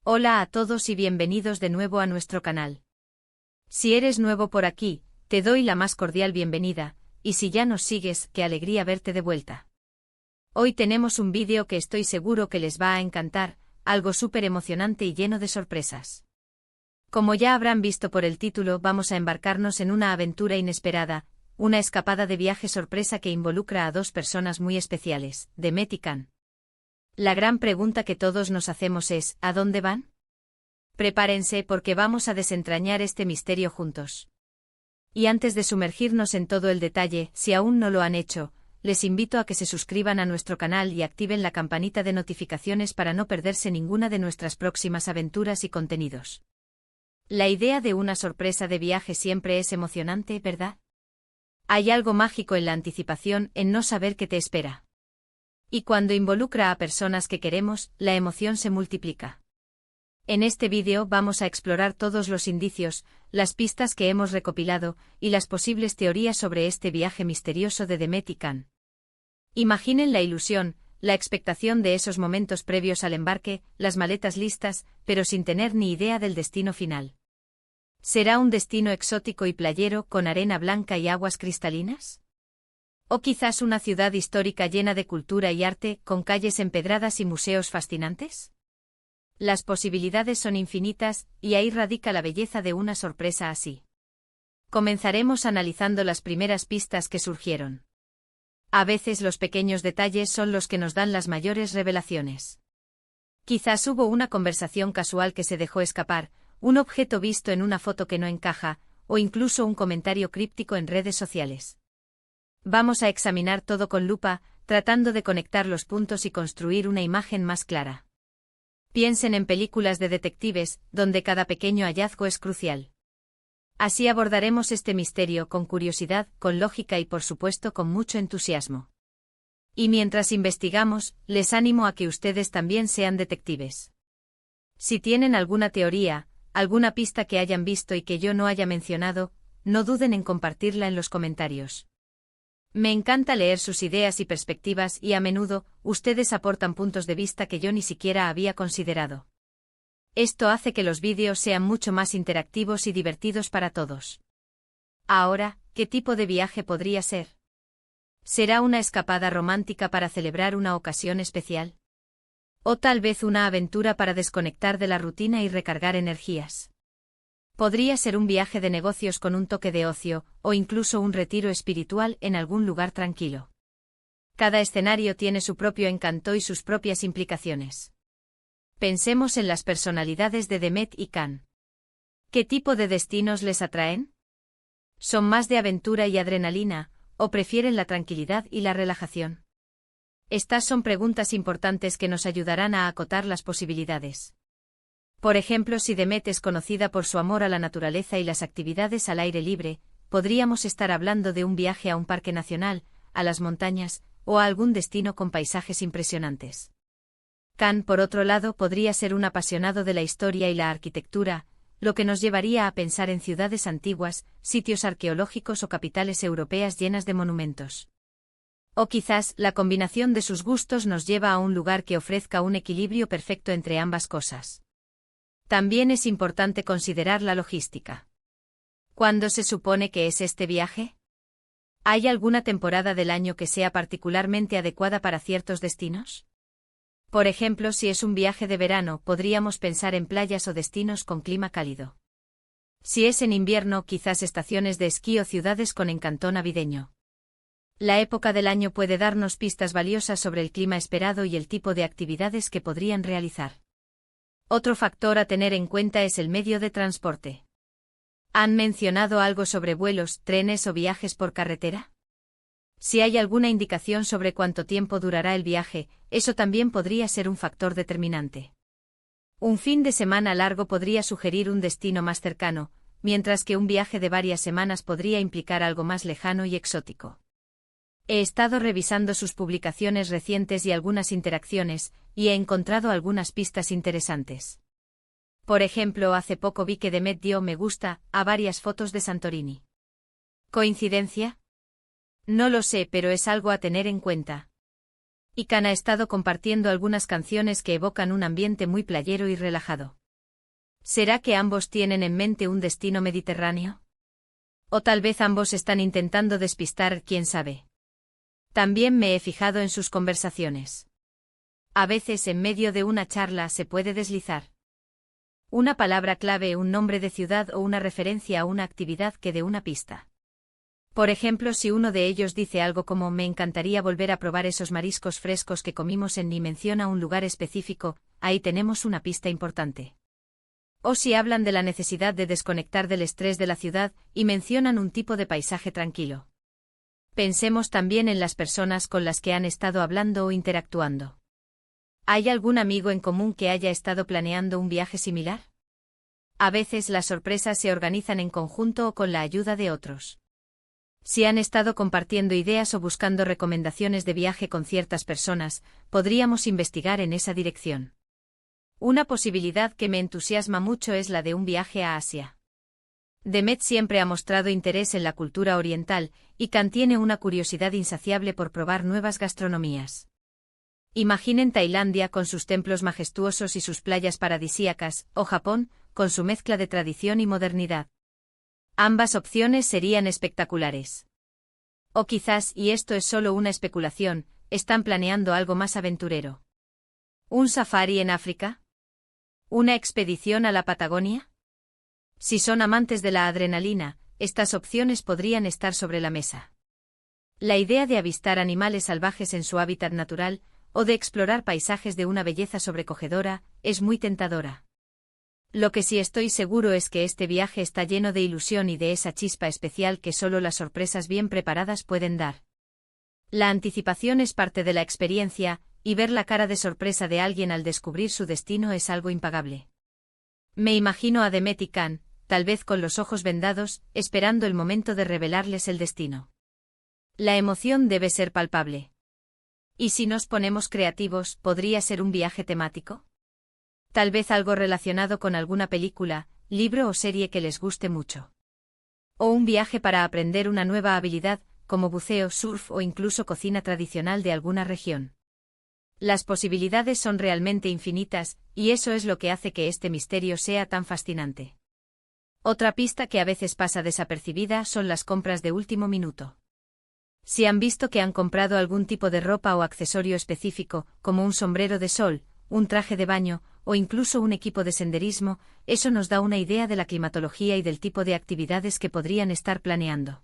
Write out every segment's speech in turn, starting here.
Hola a todos y bienvenidos de nuevo a nuestro canal. Si eres nuevo por aquí, te doy la más cordial bienvenida, y si ya nos sigues, qué alegría verte de vuelta. Hoy tenemos un vídeo que estoy seguro que les va a encantar, algo súper emocionante y lleno de sorpresas. Como ya habrán visto por el título, vamos a embarcarnos en una aventura inesperada, una escapada de viaje sorpresa que involucra a dos personas muy especiales, Demet y Can. La gran pregunta que todos nos hacemos es, ¿a dónde van? Prepárense porque vamos a desentrañar este misterio juntos. Y antes de sumergirnos en todo el detalle, si aún no lo han hecho, les invito a que se suscriban a nuestro canal y activen la campanita de notificaciones para no perderse ninguna de nuestras próximas aventuras y contenidos. La idea de una sorpresa de viaje siempre es emocionante, ¿verdad? Hay algo mágico en la anticipación, en no saber qué te espera. Y cuando involucra a personas que queremos, la emoción se multiplica. En este vídeo vamos a explorar todos los indicios, las pistas que hemos recopilado, y las posibles teorías sobre este viaje misterioso de Demet y Can. Imaginen la ilusión, la expectación de esos momentos previos al embarque, las maletas listas, pero sin tener ni idea del destino final. ¿Será un destino exótico y playero con arena blanca y aguas cristalinas? ¿O quizás una ciudad histórica llena de cultura y arte, con calles empedradas y museos fascinantes? Las posibilidades son infinitas, y ahí radica la belleza de una sorpresa así. Comenzaremos analizando las primeras pistas que surgieron. A veces los pequeños detalles son los que nos dan las mayores revelaciones. Quizás hubo una conversación casual que se dejó escapar, un objeto visto en una foto que no encaja, o incluso un comentario críptico en redes sociales. Vamos a examinar todo con lupa, tratando de conectar los puntos y construir una imagen más clara. Piensen en películas de detectives, donde cada pequeño hallazgo es crucial. Así abordaremos este misterio con curiosidad, con lógica y por supuesto con mucho entusiasmo. Y mientras investigamos, les animo a que ustedes también sean detectives. Si tienen alguna teoría, alguna pista que hayan visto y que yo no haya mencionado, no duden en compartirla en los comentarios. Me encanta leer sus ideas y perspectivas y a menudo, ustedes aportan puntos de vista que yo ni siquiera había considerado. Esto hace que los vídeos sean mucho más interactivos y divertidos para todos. Ahora, ¿qué tipo de viaje podría ser? ¿Será una escapada romántica para celebrar una ocasión especial? ¿O tal vez una aventura para desconectar de la rutina y recargar energías? Podría ser un viaje de negocios con un toque de ocio, o incluso un retiro espiritual en algún lugar tranquilo. Cada escenario tiene su propio encanto y sus propias implicaciones. Pensemos en las personalidades de Demet y Can. ¿Qué tipo de destinos les atraen? ¿Son más de aventura y adrenalina, o prefieren la tranquilidad y la relajación? Estas son preguntas importantes que nos ayudarán a acotar las posibilidades. Por ejemplo, si Demet es conocida por su amor a la naturaleza y las actividades al aire libre, podríamos estar hablando de un viaje a un parque nacional, a las montañas, o a algún destino con paisajes impresionantes. Can, por otro lado, podría ser un apasionado de la historia y la arquitectura, lo que nos llevaría a pensar en ciudades antiguas, sitios arqueológicos o capitales europeas llenas de monumentos. O quizás, la combinación de sus gustos nos lleva a un lugar que ofrezca un equilibrio perfecto entre ambas cosas. También es importante considerar la logística. ¿Cuándo se supone que es este viaje? ¿Hay alguna temporada del año que sea particularmente adecuada para ciertos destinos? Por ejemplo, si es un viaje de verano, podríamos pensar en playas o destinos con clima cálido. Si es en invierno, quizás estaciones de esquí o ciudades con encanto navideño. La época del año puede darnos pistas valiosas sobre el clima esperado y el tipo de actividades que podrían realizar. Otro factor a tener en cuenta es el medio de transporte. ¿Han mencionado algo sobre vuelos, trenes o viajes por carretera? Si hay alguna indicación sobre cuánto tiempo durará el viaje, eso también podría ser un factor determinante. Un fin de semana largo podría sugerir un destino más cercano, mientras que un viaje de varias semanas podría implicar algo más lejano y exótico. He estado revisando sus publicaciones recientes y algunas interacciones, y he encontrado algunas pistas interesantes. Por ejemplo, hace poco vi que Demet dio me gusta a varias fotos de Santorini. ¿Coincidencia? No lo sé, pero es algo a tener en cuenta. Y Can ha estado compartiendo algunas canciones que evocan un ambiente muy playero y relajado. ¿Será que ambos tienen en mente un destino mediterráneo? O tal vez ambos están intentando despistar, quién sabe. También me he fijado en sus conversaciones. A veces en medio de una charla se puede deslizar una palabra clave, un nombre de ciudad o una referencia a una actividad que dé una pista. Por ejemplo, si uno de ellos dice algo como «me encantaría volver a probar esos mariscos frescos que comimos en» y menciona un lugar específico, ahí tenemos una pista importante. O si hablan de la necesidad de desconectar del estrés de la ciudad y mencionan un tipo de paisaje tranquilo. Pensemos también en las personas con las que han estado hablando o interactuando. ¿Hay algún amigo en común que haya estado planeando un viaje similar? A veces las sorpresas se organizan en conjunto o con la ayuda de otros. Si han estado compartiendo ideas o buscando recomendaciones de viaje con ciertas personas, podríamos investigar en esa dirección. Una posibilidad que me entusiasma mucho es la de un viaje a Asia. Demet siempre ha mostrado interés en la cultura oriental, y Can tiene una curiosidad insaciable por probar nuevas gastronomías. Imaginen Tailandia con sus templos majestuosos y sus playas paradisíacas, o Japón, con su mezcla de tradición y modernidad. Ambas opciones serían espectaculares. O quizás, y esto es solo una especulación, están planeando algo más aventurero. ¿Un safari en África? ¿Una expedición a la Patagonia? Si son amantes de la adrenalina, estas opciones podrían estar sobre la mesa. La idea de avistar animales salvajes en su hábitat natural, o de explorar paisajes de una belleza sobrecogedora, es muy tentadora. Lo que sí estoy seguro es que este viaje está lleno de ilusión y de esa chispa especial que solo las sorpresas bien preparadas pueden dar. La anticipación es parte de la experiencia, y ver la cara de sorpresa de alguien al descubrir su destino es algo impagable. Me imagino a Demet y Can, tal vez con los ojos vendados, esperando el momento de revelarles el destino. La emoción debe ser palpable. ¿Y si nos ponemos creativos, podría ser un viaje temático? Tal vez algo relacionado con alguna película, libro o serie que les guste mucho. O un viaje para aprender una nueva habilidad, como buceo, surf o incluso cocina tradicional de alguna región. Las posibilidades son realmente infinitas, y eso es lo que hace que este misterio sea tan fascinante. Otra pista que a veces pasa desapercibida son las compras de último minuto. Si han visto que han comprado algún tipo de ropa o accesorio específico, como un sombrero de sol, un traje de baño, o incluso un equipo de senderismo, eso nos da una idea de la climatología y del tipo de actividades que podrían estar planeando.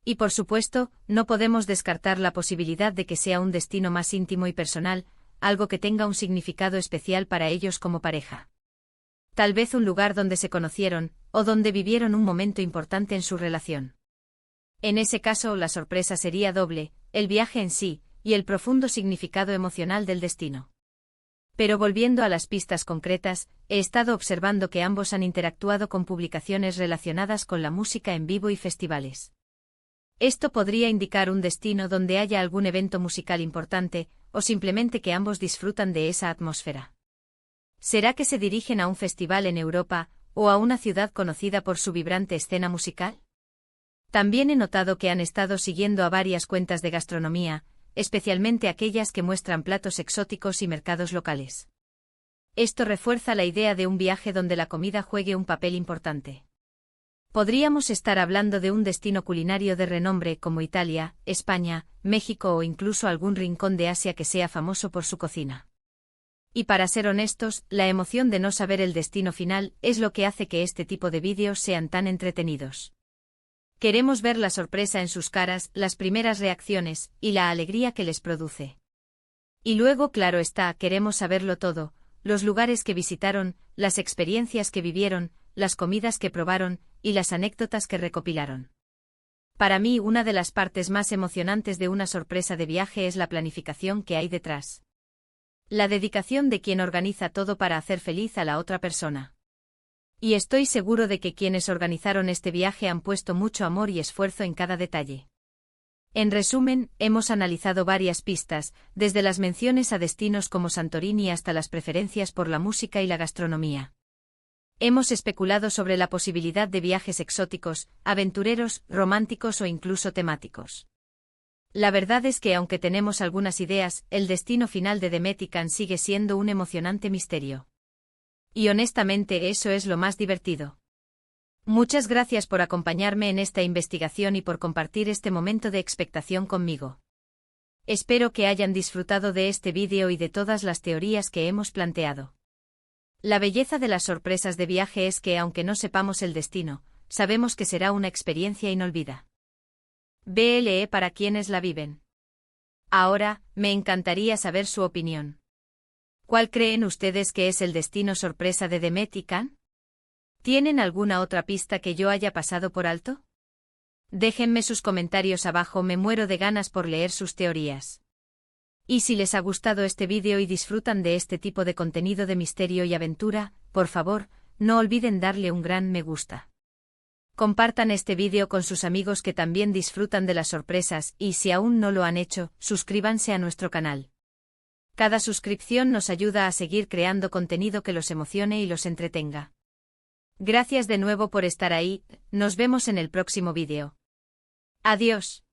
Y por supuesto, no podemos descartar la posibilidad de que sea un destino más íntimo y personal, algo que tenga un significado especial para ellos como pareja. Tal vez un lugar donde se conocieron, o donde vivieron un momento importante en su relación. En ese caso, la sorpresa sería doble, el viaje en sí, y el profundo significado emocional del destino. Pero volviendo a las pistas concretas, he estado observando que ambos han interactuado con publicaciones relacionadas con la música en vivo y festivales. Esto podría indicar un destino donde haya algún evento musical importante, o simplemente que ambos disfrutan de esa atmósfera. ¿Será que se dirigen a un festival en Europa, o a una ciudad conocida por su vibrante escena musical? También he notado que han estado siguiendo a varias cuentas de gastronomía, especialmente aquellas que muestran platos exóticos y mercados locales. Esto refuerza la idea de un viaje donde la comida juegue un papel importante. Podríamos estar hablando de un destino culinario de renombre como Italia, España, México o incluso algún rincón de Asia que sea famoso por su cocina. Y para ser honestos, la emoción de no saber el destino final es lo que hace que este tipo de vídeos sean tan entretenidos. Queremos ver la sorpresa en sus caras, las primeras reacciones, y la alegría que les produce. Y luego, claro está, queremos saberlo todo, los lugares que visitaron, las experiencias que vivieron, las comidas que probaron, y las anécdotas que recopilaron. Para mí, una de las partes más emocionantes de una sorpresa de viaje es la planificación que hay detrás. La dedicación de quien organiza todo para hacer feliz a la otra persona. Y estoy seguro de que quienes organizaron este viaje han puesto mucho amor y esfuerzo en cada detalle. En resumen, hemos analizado varias pistas, desde las menciones a destinos como Santorini hasta las preferencias por la música y la gastronomía. Hemos especulado sobre la posibilidad de viajes exóticos, aventureros, románticos o incluso temáticos. La verdad es que aunque tenemos algunas ideas, el destino final de Demet y Khan sigue siendo un emocionante misterio. Y honestamente eso es lo más divertido. Muchas gracias por acompañarme en esta investigación y por compartir este momento de expectación conmigo. Espero que hayan disfrutado de este vídeo y de todas las teorías que hemos planteado. La belleza de las sorpresas de viaje es que aunque no sepamos el destino, sabemos que será una experiencia inolvidable. BLE para quienes la viven. Ahora, me encantaría saber su opinión. ¿Cuál creen ustedes que es el destino sorpresa de Demet y Khan? ¿Tienen alguna otra pista que yo haya pasado por alto? Déjenme sus comentarios abajo, me muero de ganas por leer sus teorías. Y si les ha gustado este vídeo y disfrutan de este tipo de contenido de misterio y aventura, por favor, no olviden darle un gran me gusta. Compartan este vídeo con sus amigos que también disfrutan de las sorpresas y si aún no lo han hecho, suscríbanse a nuestro canal. Cada suscripción nos ayuda a seguir creando contenido que los emocione y los entretenga. Gracias de nuevo por estar ahí, nos vemos en el próximo vídeo. Adiós.